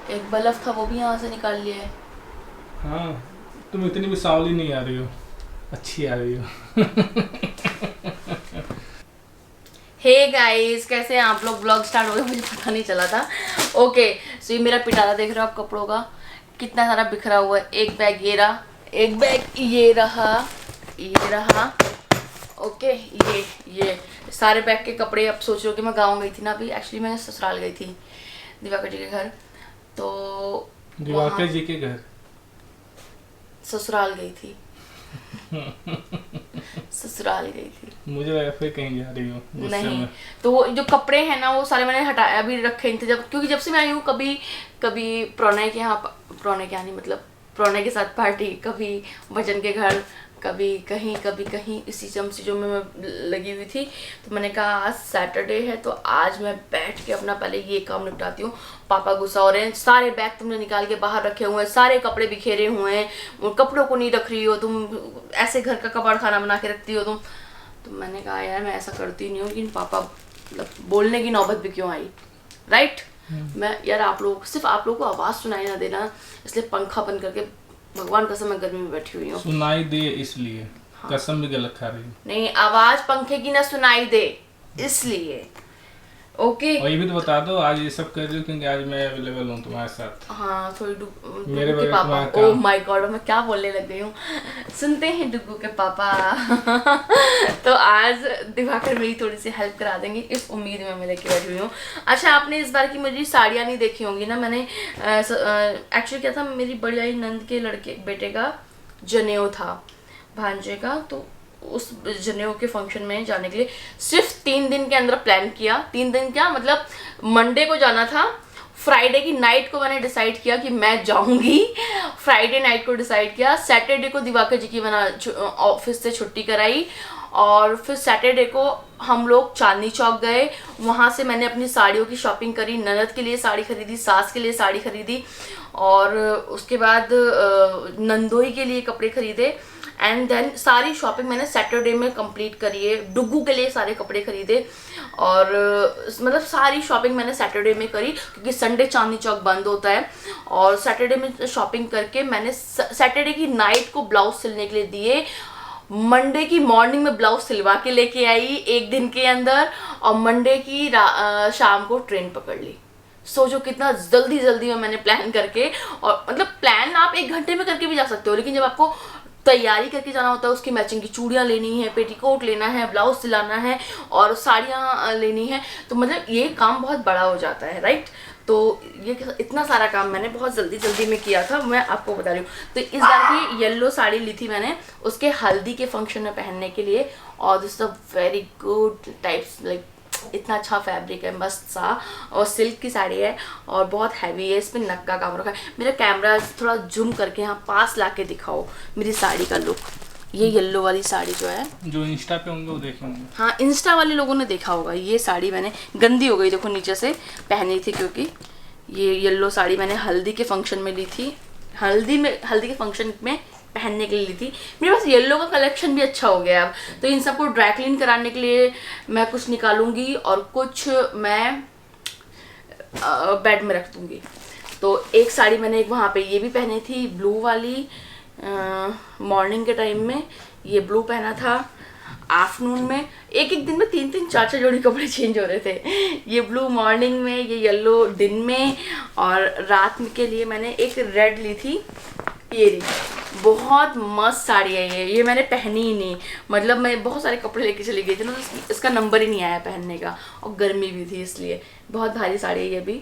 एक बल्ब था वो भी यहाँ से निकाल लिया है। हाँ, तुम इतनी भी सांवली नहीं आ रही हो, अच्छी आ रही हो। हे गाइस, कैसे हैं आप लोग? ब्लॉग स्टार्ट हो गया, मुझे पता नहीं चला था। ओके, सो ये मेरा पिटारा देख रहे हो आप कपड़ों का, कितना सारा बिखरा हुआ है। एक बैग ये रहा, एक बैग ये रहा, ये रहा। ओके, ये सारे बैग के कपड़े। अब सोच रहे हो कि मैं गाँव गई थी ना, अभी एक्चुअली मैं ससुराल गई थी दिवाकर जी के घर, तो दिवाकर जी के घर ससुराल गई थी। ससुराल गई थी। मुझे लगा फिर कहीं जा रही हो गुस्से नहीं, में। तो वो जो कपड़े हैं ना वो सारे मैंने हटाया, अभी रखे थे जब, क्योंकि जब से मैं आई हूँ कभी कभी प्रणय के यहाँ, प्रणय के यहाँ नहीं मतलब प्रणय के साथ पार्टी, कभी वजन के घर, कभी कहीं इसी चीज़ों में मैं लगी हुई थी। तो मैंने कहा आज सैटरडे है तो आज मैं बैठ के अपना पहले ये काम निपटाती हूँ। पापा गुस्सा हो रहे हैं, सारे बैग तुमने निकाल के बाहर रखे हुए हैं, सारे कपड़े बिखेरे हुए हैं, उन कपड़ों को नहीं रख रही हो तुम, ऐसे घर का कबाड़ खाना बना के रखती हो तुम। तो मैंने कहा यार मैं ऐसा करती नहीं हूँ, लेकिन पापा मतलब बोलने की नौबत भी क्यों आई, राइट। मैं यार आप लोग, सिर्फ आप लोगों को आवाज़ सुनाई ना देना, इसलिए पंखा बंद करके भगवान कसम मैं गर्मी में बैठी हुई हूँ। सुनाई दे इसलिए। हाँ। कसम भी गलत खा रही हो। नहीं, आवाज पंखे की ना सुनाई दे इसलिए। ओके। और ये भी तो बता दो आज ये सब कर रही हो क्योंकि आज मैं अवेलेबल हूँ तुम्हारे साथ। हाँ, थोड़ी मेरे डुगू के बगैर पापा, तुम्हारा ओह काम। माय गॉड मैं क्या बोलने लग गई हूँ। सुनते हैं डुगू के पापा। तो आज दिवाकर मेरी थोड़ी सी हेल्प करा देंगे, इस उम्मीद में मैं लेके बैठी हुई हूँ। अच्छा, आपने इस बार की मेरी साड़ियाँ नहीं देखी होंगी ना। मैंने एक्चुअली क्या था, मेरी बड़ी आई नंद के लड़के बेटे का जनेऊ था, भांजे का, तो उस जनेऊ के फंक्शन में जाने के लिए सिर्फ 3 दिन के अंदर प्लान किया। 3 दिन क्या मतलब, मंडे को जाना था, फ्राइडे की नाइट को मैंने डिसाइड किया कि मैं जाऊंगी, फ्राइडे नाइट को डिसाइड किया, सैटरडे को दिवाकर जी की ऑफिस से छुट्टी कराई, और फिर सैटरडे को हम लोग चांदनी चौक गए। वहाँ से मैंने अपनी साड़ियों की शॉपिंग करी, ननद के लिए साड़ी खरीदी, सास के लिए साड़ी खरीदी, और उसके बाद नंदोई के लिए कपड़े खरीदे। एंड देन सारी शॉपिंग मैंने सैटरडे में कंप्लीट करी है। डुगू के लिए सारे कपड़े खरीदे, और मतलब सारी शॉपिंग मैंने सैटरडे में करी, क्योंकि संडे चांदनी चौक बंद होता है। और सैटरडे में शॉपिंग करके मैंने सैटरडे की नाइट को ब्लाउज सिलने के लिए दिए, मंडे की मॉर्निंग में ब्लाउज सिलवा के लेके आई 1 दिन के अंदर, और मंडे की शाम को ट्रेन पकड़ ली। सोचो कितना जल्दी जल्दी में मैंने प्लान करके, और मतलब प्लान आप 1 घंटे में करके भी जा सकते हो, लेकिन जब आपको तैयारी करके जाना होता है, उसकी मैचिंग की चूड़ियाँ लेनी है, पेटीकोट लेना है, ब्लाउज सिलाना है, और साड़ियाँ लेनी है, तो मतलब ये काम बहुत बड़ा हो जाता है, राइट। तो ये इतना सारा काम मैंने बहुत जल्दी जल्दी में किया था, मैं आपको बता रही हूँ। तो इस बार की येलो साड़ी ली थी मैंने उसके हल्दी के फंक्शन में पहनने के लिए, और this a very good types, like इतना अच्छा फैब्रिक है, मस्त सा, और सिल्क की साड़ी है, और बहुत हैवी है, इस पर नग का काम रखा है। मेरा कैमरा थोड़ा जूम करके यहाँ पास ला के दिखाओ मेरी साड़ी का लुक। ये येलो वाली साड़ी जो है, जो इंस्टा पे होंगे वो देखेंगे। हाँ इंस्टा वाले लोगों ने देखा होगा। ये साड़ी मैंने गंदी हो गई देखो नीचे से, पहनी थी, क्योंकि ये येलो साड़ी मैंने हल्दी के फंक्शन में ली थी, हल्दी के फंक्शन में पहनने के लिए ली थी। मेरे पास येलो का कलेक्शन भी अच्छा हो गया अब, तो इन सबको ड्राई क्लीन कराने के लिए मैं कुछ निकालूंगी और कुछ मैं बेड में रख दूंगी। तो एक साड़ी मैंने एक वहाँ पे ये भी पहनी थी, ब्लू वाली, मॉर्निंग के टाइम में ये ब्लू पहना था, आफ्टरनून में एक दिन में 3 4 जोड़ी कपड़े चेंज हो रहे थे। ये ब्लू मॉर्निंग में, ये येलो दिन में, और रात में के लिए मैंने एक रेड ली थी, ये रही। बहुत मस्त साड़ी है ये मैंने पहनी ही नहीं, मतलब मैं बहुत सारे कपड़े लेके चली गई थी ना, तो इसका नंबर ही नहीं आया पहनने का, और गर्मी भी थी इसलिए। बहुत भारी साड़ी है ये भी,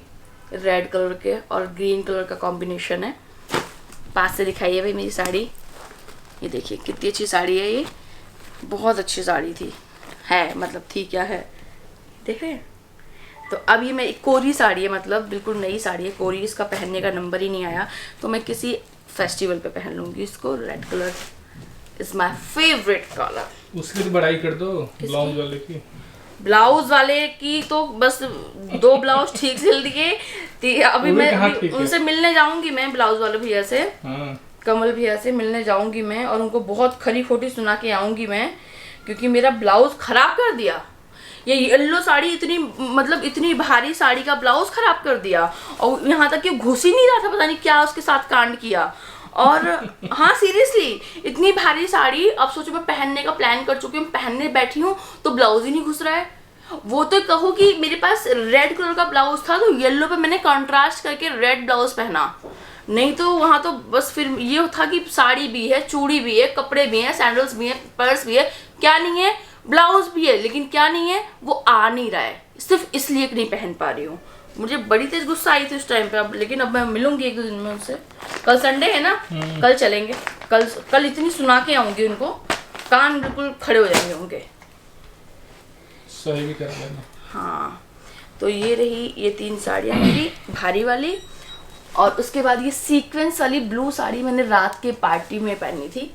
रेड कलर के और ग्रीन कलर का कॉम्बिनेशन है। पास से दिखाइए भाई मेरी साड़ी, ये देखिए कितनी अच्छी साड़ी है ये, बहुत अच्छी साड़ी थी, है मतलब थी क्या है, देख रहे हैं। तो अब ये मैं कोरी साड़ी है, मतलब बिल्कुल नई साड़ी है, कोरी, इसका पहनने का नंबर ही नहीं आया, तो मैं किसी फेस्टिवल पे पहन लूँगी इसको। Red colour is my favourite colour. उसकी तो बड़ाई कर दो ब्लाउज वाले की। ब्लाउज वाले की तो बस 2 ब्लाउज ठीक सिल दिए, अभी मैं उनसे मिलने जाऊंगी, मैं ब्लाउज वाले भैया से, कमल भैया से मिलने जाऊंगी मैं, और उनको बहुत खरी खोटी सुना के आऊंगी मैं, क्योंकि मेरा ब्लाउज खराब कर दिया। ये येलो साड़ी इतनी मतलब इतनी भारी साड़ी का ब्लाउज खराब कर दिया, और यहाँ तक कि घुस ही नहीं रहा था, पता नहीं क्या उसके साथ कांड किया। और हाँ सीरियसली इतनी भारी साड़ी, अब सोचो मैं पहनने का प्लान कर चुकी हूँ, पहनने बैठी हूँ तो ब्लाउज ही नहीं घुस रहा है। वो तो कहो कि मेरे पास रेड कलर का ब्लाउज था तो येलो पे मैंने कंट्रास्ट करके रेड ब्लाउज पहना, नहीं तो वहाँ तो बस फिर ये था कि साड़ी भी है, चूड़ी भी है, कपड़े भी हैं, सैंडल्स भी हैं, पर्स भी है, क्या नहीं है, ब्लाउज भी है, लेकिन क्या नहीं है, वो आ नहीं रहा है, सिर्फ इसलिए नहीं पहन पा रही हूँ। मुझे बड़ी तेज गुस्सा आई थी उस टाइम पे। अब लेकिन अब मैं मिलूंगी एक दो दिन में उनसे, कल संडे है ना, कल चलेंगे, कल इतनी सुना के आऊंगी उनको, कान बिल्कुल खड़े हो जाएंगे उनके। सही भी कर लेना। हाँ, तो ये रही ये 3 साड़ियाँ मेरी भारी वाली, और उसके बाद ये सीक्वेंस वाली ब्लू साड़ी मैंने रात के पार्टी में पहनी थी।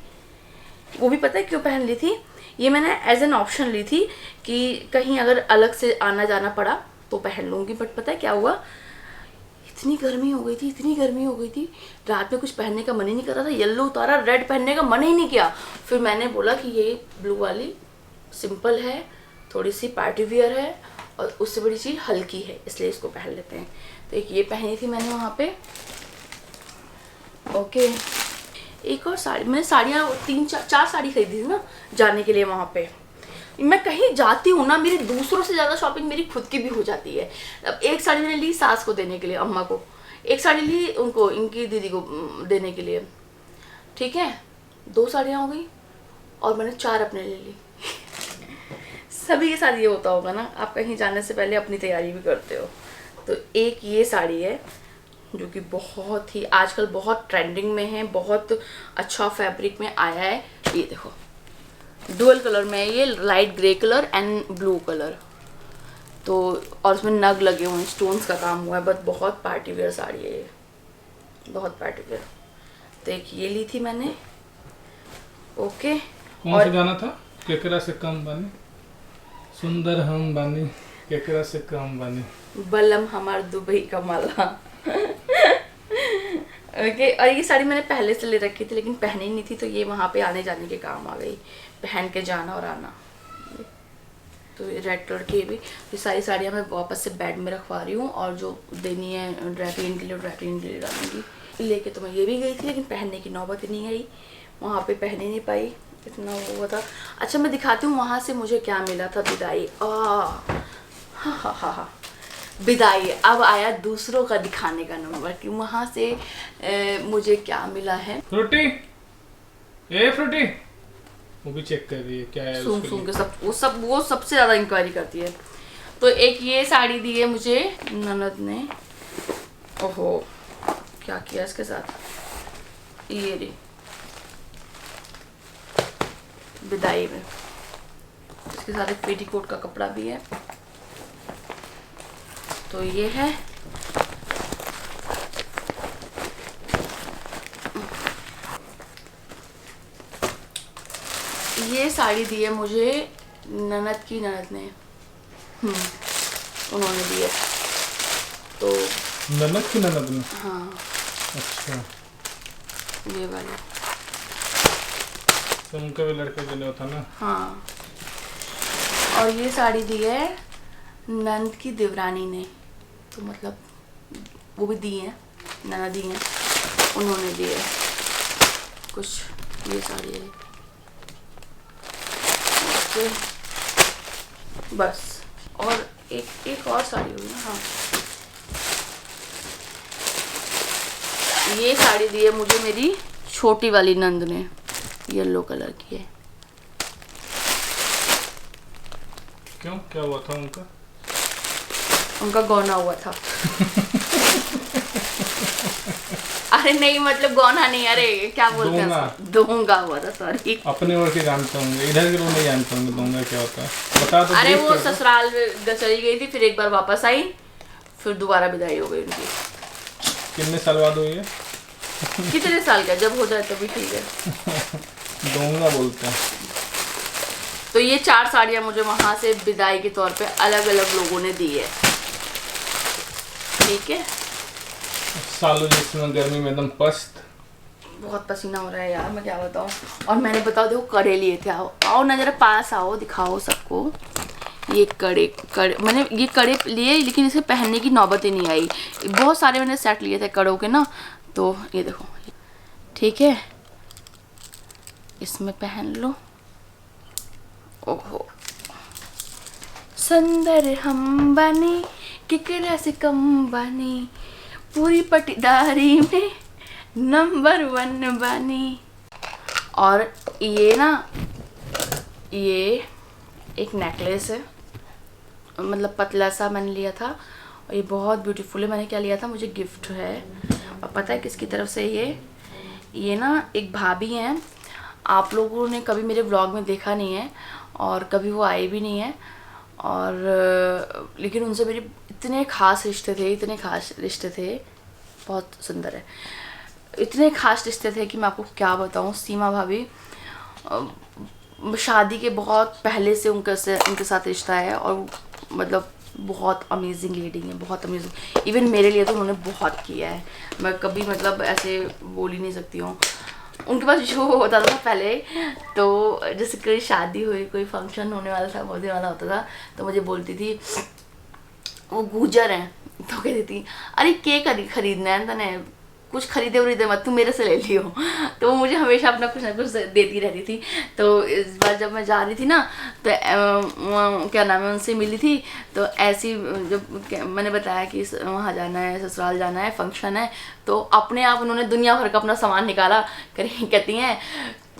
वो भी पता है क्यों पहन ली थी, ये मैंने एज एन ऑप्शन ली थी कि कहीं अगर अलग से आना जाना पड़ा तो पहन लूँगी। बट पता है क्या हुआ, इतनी गर्मी हो गई थी, इतनी गर्मी हो गई थी, रात में कुछ पहनने का मन ही नहीं कर रहा था, येलो उतारा, रेड पहनने का मन ही नहीं किया। फिर मैंने बोला कि ये ब्लू वाली सिंपल है, थोड़ी सी पार्टी वियर है, और उससे बड़ी चीज़ हल्की है, इसलिए इसको पहन लेते हैं। तो एक ये पहनी थी मैंने वहाँ पे। ओके, एक और साड़ी, मैंने साड़ियाँ 3-4 साड़ी खरीदी थी ना जाने के लिए वहाँ पे। मैं कहीं जाती हूँ ना, मेरी दूसरों से ज़्यादा शॉपिंग मेरी खुद की भी हो जाती है। अब एक साड़ी मैंने ली सास को देने के लिए, अम्मा को, एक साड़ी ली उनको, इनकी दीदी को देने के लिए, ठीक है, 2 साड़ियाँ हो गई, और मैंने 4 अपने ले ली। सभी के साथ ये होता होगा ना, आप कहीं जाने से पहले अपनी तैयारी भी करते हो। तो एक ये साड़ी है जो कि बहुत ही आजकल बहुत ट्रेंडिंग में है, बहुत अच्छा फैब्रिक में आया है। ये देखो डुअल कलर में है, ये light grey colour and blue colour, तो और उसमें नग लगे हुए हैं, स्टोन्स का काम हुआ है, बट बहुत पार्टी वेयर साड़ी है ये, बहुत पार्टी वेयर। तो एक ये ली थी मैंने। ओके, कौन सा गाना था, केकरा से कम बानी, सुंदर हम बानी, केकरा से कम बानी, बलम हमार दुबई का माला। ओके, और ये साड़ी मैंने पहले से ले रखी थी लेकिन पहनी नहीं थी, तो ये वहाँ पे आने जाने के काम आ गई, पहन के जाना और आना। तो ये रेड कलर की भी, ये सारी साड़ियाँ मैं वापस से बेड में रखवा रही हूँ, और जो देनी है ड्राई क्लीन के लिए ड्राई क्लीन के लिए डालूंगी। लेके तो मैं ये भी गई थी लेकिन पहनने की नौबत ही नहीं आई, वहाँ पे पहन ही नहीं पाई, इतना वो हुआ था। अच्छा मैं दिखाती हूँ वहाँ से मुझे क्या मिला था, विदाई। हाँ, विदाई। अब आया दूसरों का दिखाने का नंबर कि वहाँ से मुझे क्या मिला है। फ्रूटी, ए फ्रूटी, वो भी चेक कर रही है क्या है, सुन के वो सबसे ज्यादा इंक्वायरी करती है। तो एक ये साड़ी दी है मुझे ननद ने, ओहो क्या किया इसके साथ, ये रही विदाई में, इसके साथ एक पेटीकोट का कपड़ा भी है। तो ये है, ये साड़ी दी है मुझे ननद की ननद ने, उन्होंने दी है। तो ननद की ननद ने, हाँ अच्छा, ये वाली। तो उनका भी लड़का जो नहीं होता ना। हाँ, और ये साड़ी दी है नंद की देवरानी ने, तो मतलब वो भी दी है, ननद दी है, उन्होंने दी है कुछ। ये साड़ी है ओके, बस। और एक और साड़ी हुई ना, हाँ, ये साड़ी दी है मुझे मेरी छोटी वाली नंद ने, येलो कलर की है। क्यों, क्या हुआ था उनका? उनका गौना हुआ था। अरे नहीं, मतलब गौना नहीं, अरे क्या बोलते हैं, दोंगा हुआ था, सॉरी। अपने ओर के जानते होंगे, इधर के लोग नहीं जानते होंगे दोंगा क्या होता है, बता दो। अरे वो ससुराल चली गई थी, फिर एक बार वापस आई, फिर दोबारा विदाई हो गई उनकी। कितने साल बाद हुई है? कितने साल का, जब हो जाए तभी ठीक है। दोंगा बोलते हैं। तो ये 4 साड़ियाँ मुझे वहाँ से विदाई के तौर पे अलग अलग लोगों ने दी है, ठीक है। सालों जिसमें गर्मी में एकदम पस्त, बहुत पसीना हो रहा है यार, मैं क्या बताऊँ। और मैंने बताओ देखो कड़े लिए थे, आओ ना जरा पास आओ, दिखाओ सबको। ये कड़े मैंने ये कड़े लिए, लेकिन इसे पहनने की नौबत ही नहीं आई। बहुत सारे मैंने सेट लिए थे कड़ों के ना, तो ये देखो, ठीक है, इसमें पहन लो। ओहो, सुंदर हम बने केकरा से कम बने, पूरी पटीदारी में नंबर 1 बने। और ये ना, ये एक नेकलेस है, मतलब पतला सा मैंने लिया था, और ये बहुत ब्यूटीफुल है। मैंने क्या लिया था, मुझे गिफ्ट है, और पता है किसकी तरफ से? ये ना एक भाभी हैं, आप लोगों ने कभी मेरे व्लॉग में देखा नहीं है और कभी वो आए भी नहीं है, और लेकिन उनसे मेरे इतने ख़ास रिश्ते थे, बहुत सुंदर है, इतने ख़ास रिश्ते थे कि मैं आपको क्या बताऊँ। सीमा भाभी, शादी के बहुत पहले से उनके साथ रिश्ता है, और मतलब बहुत अमेजिंग लेडी है, बहुत अमेजिंग। इवन मेरे लिए तो उन्होंने बहुत किया है, मैं कभी मतलब ऐसे बोल ही नहीं सकती हूँ। उनके पास जो होता था पहले, तो जैसे कोई शादी हुई, कोई फंक्शन होने वाला था, बहुत वाला होता था, तो मुझे बोलती थी, वो गुजर हैं, तो कहती थी अरे केक खरीदना है तने, कुछ खरीदे वरीदे मत, तू मेरे से ले लियो। तो वो मुझे हमेशा अपना कुछ ना कुछ देती रहती थी। तो इस बार जब मैं जा रही थी ना, तो क्या नाम है, उनसे मिली थी, तो ऐसी जब मैंने बताया कि वहाँ जाना है, ससुराल जाना है, फंक्शन है, तो अपने आप उन्होंने दुनिया भर का अपना सामान निकाला, कहती हैं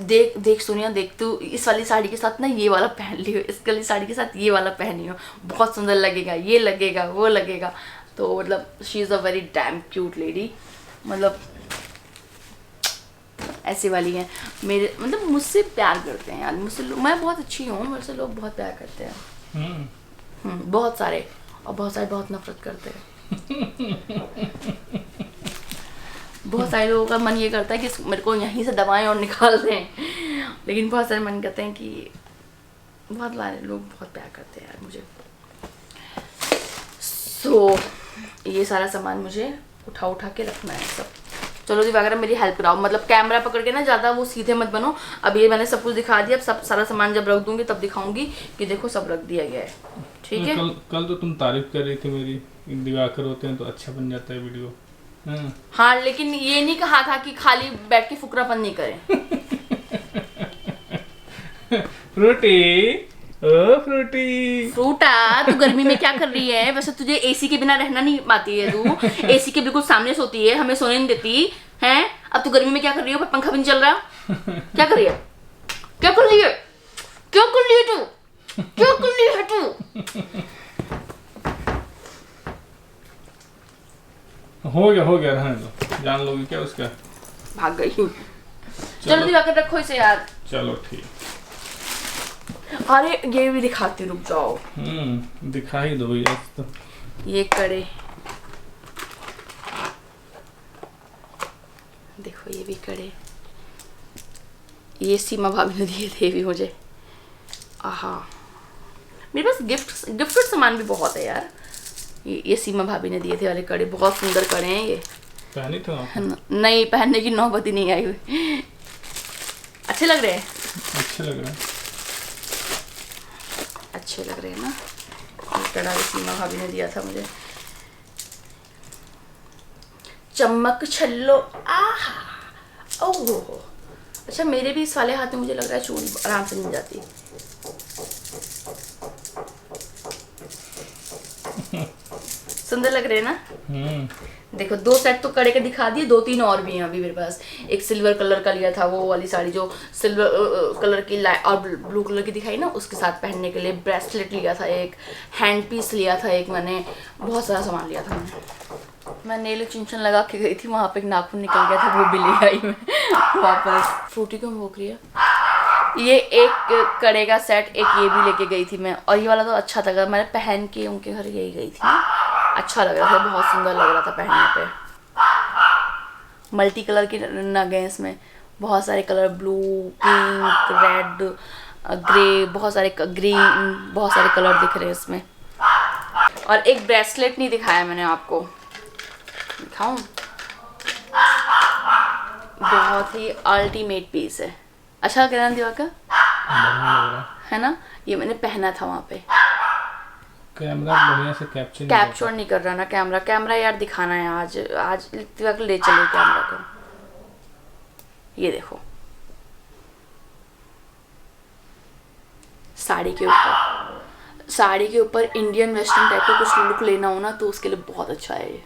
देख देख सोनिया, देख तू इस वाली साड़ी के साथ ना ये वाला पहन लियो, इस वाली साड़ी के साथ ये वाला पहनियो, बहुत सुंदर लगेगा, ये लगेगा, वो लगेगा। तो मतलब she is a very dam cute lady, मतलब ऐसी वाली है मेरे, मतलब मुझसे प्यार करते हैं यार, मुझसे मैं बहुत अच्छी हूँ, मेरे से लोग बहुत प्यार करते हैं। बहुत सारे, और बहुत सारे बहुत नफरत करते हैं। बहुत सारे लोगों का मन ये करता है कि मेरे को यहीं से दबाएं और निकाल दें, लेकिन बहुत सारे मन करते हैं कि, बहुत सारे लोग बहुत प्यार करते हैं यार मुझे। सो ये सारा सामान मुझे उठा के रखना है सब। चलो दिवाकर मेरी हेल्प कराओ, मतलब कैमरा पकड़ के ना ज़्यादा वो सीधे मत बनो। अब ये मैंने सब कुछ दिखा दिया, अब सब सारा सामान जब रख दूंगी तब दिखाऊंगी कि देखो सब रख दिया गया है, ठीक है। कल तो तुम तारीफ कर रही थी मेरी, दिवाकर होते हैं तो अच्छा बन जाता है वीडियो। हाँ, लेकिन ये नहीं कहा था कि खाली बैठ के फुकरापन नहीं करें। फ्रूटी, ओ फ्रूटी, फ्रूटा, तू गर्मी में क्या कर रही है? वैसे तुझे एसी के बिना रहना नहीं पाती है, तू एसी के बिल्कुल सामने सोती है, हमें सोने नहीं देती है। अब तू गर्मी में क्या कर रही हो? पंखा भी नहीं चल रहा, क्या कर रही है? क्या कर रही है? क्या कर रही है तू? क्या कर रही है तू? हो गया, रहने दो, जान लोगी क्या उसका? भाग गई। चलो दिवाकर रखो इसे यार। चलो ठीक। अरे ये भी दिखाती, रुक जाओ। दिखा ही दो भैया। तो ये कड़े देखो, ये भी कड़े, ये सीमा भाभी ने दिए थे भी मुझे। आहा, मेरे पास गिफ्टेड सामान भी बहुत है यार। ये सीमा भाभी ने दिए थे वाले कड़े, बहुत सुंदर कड़े हैं ये। पहनी तो नहीं, पहनने की नौबत ही नहीं आई हुई। अच्छे लग रहे हैं, अच्छे लग रहे हैं, अच्छे लग रहे हैं ना। ये कड़ा भी सीमा भाभी ने दिया था मुझे। चमक छल्लो, आहा, ओहो। अच्छा, मेरे भी इस वाले हाथ में मुझे लग रहा है चूड़ी आराम से मिल जाती। सुंदर लग रहे हैं ना। देखो 2 सेट तो कड़े के दिखा दिए, 2-3 और भी हैं अभी मेरे पास। एक सिल्वर कलर का लिया था, वो वाली साड़ी जो सिल्वर कलर की और ब्लू कलर की दिखाई ना, उसके साथ पहनने के लिए ब्रेसलेट लिया था, एक हैंड पीस लिया था, एक मैंने बहुत सारा सामान लिया था। मैं नेल एक्सटेंशन लगा के गई थी, वहाँ पे एक नाखून निकल गया था, वो भी ले आई मैं वापस। फ्रूटी क्यों भूख रही है? ये एक कड़े का सेट, एक ये भी लेके गई थी मैं, और ये वाला तो अच्छा था, मैंने पहन के उनके घर यही गई थी, अच्छा लग रहा था, बहुत सुंदर लग रहा था पहनने पे। मल्टी कलर के नग हैं इसमें, बहुत सारे colour, blue, pink, red, grey, बहुत सारे ग्रीन, बहुत सारे कलर दिख रहे हैं इसमें। और एक ब्रेसलेट नहीं दिखाया मैंने आपको, दिखाऊं? बहुत ही अल्टीमेट पीस है। अच्छा लग रहा है दिवाकर, बढ़िया लग रहा है ना? ये मैंने पहना था वहाँ पे, कैमरा बढ़िया से कैप्चर कैप्चर नहीं कर रहा ना कैमरा यार दिखाना है आज दिव्या को ले चलो कैमरा को। ये देखो साड़ी के ऊपर इंडियन वेस्टर्न टाइप का कुछ लुक लेना हो ना तो उसके लिए बहुत अच्छा है ये।